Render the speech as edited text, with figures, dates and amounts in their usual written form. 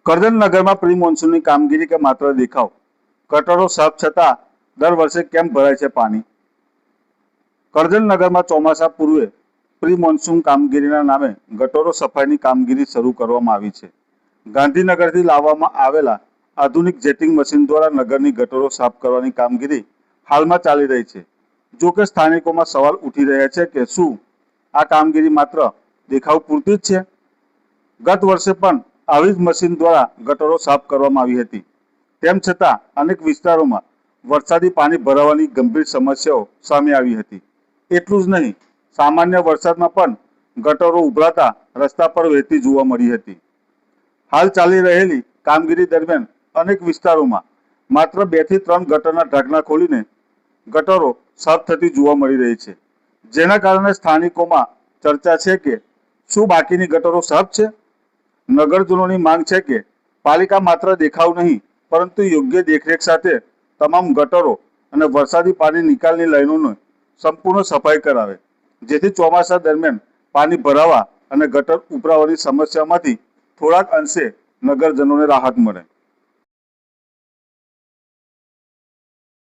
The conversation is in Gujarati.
કરજણ નગરમાં પ્રી મોન્સૂનની કામગીરી કે માત્ર દેખાવ? ગટરો સાફ છતાં દર વર્ષે કેમ ભરાય છે પાણી? કરજણ નગરમાં ચોમાસા પૂર્વે પ્રી મોન્સૂન કામગીરીના નામે ગટરો સફાઈની કામગીરી શરૂ કરવામાં આવી છે. ગાંધીનગરથી લાવવામાં આવેલા આધુનિક જેટિંગ મશીન દ્વારા નગરની ગટરો સાફ કરવાની કામગીરી હાલમાં ચાલી રહી છે. જો કે સ્થાનિકોમાં સવાલ ઉઠી રહ્યા છે કે શું આ કામગીરી માત્ર દેખાવ પૂરતી જ છે? ગત વર્ષે પણ આવી જ મશીન દ્વારા ગટરો સાફ કરવામાં આવી હતી. તેમ છતાં અનેક વિસ્તારોમાં વરસાદી પાણી ભરાવાની ગંભીર સમસ્યાઓ સામે આવી હતી. એટલું જ નહીં, સામાન્ય વરસાદમાં પણ ગટરો ઉભરાતા રસ્તા પર વહેતી જોવા મળી હતી. હાલ ચાલી રહેલી કામગીરી દરમિયાન અનેક વિસ્તારોમાં માત્ર 2 થી 3 ગટરના ઢાંકણા ખોલીને ગટરો સાફ થતી જોવા મળી રહી છે. જેના કારણે સ્થાનિકોમાં ચર્ચા છે કે શું બાકીની ગટરો સાફ છે? નગરજનોની માંગ છે કે પાલિકા માત્ર દેખાવ નહીં પરંતુ યોગ્ય દેખરેખ સાથે તમામ ગટરો અને વરસાદી પાણી નિકાલની લાઈનોની સંપૂર્ણ સફાઈ કરાવે, જેથી ચોમાસા દરમિયાન પાણી ભરાવા અને ગટર ઉભરાવાની સમસ્યામાંથી થોડાક અંશે નગરજનોને રાહત મળે.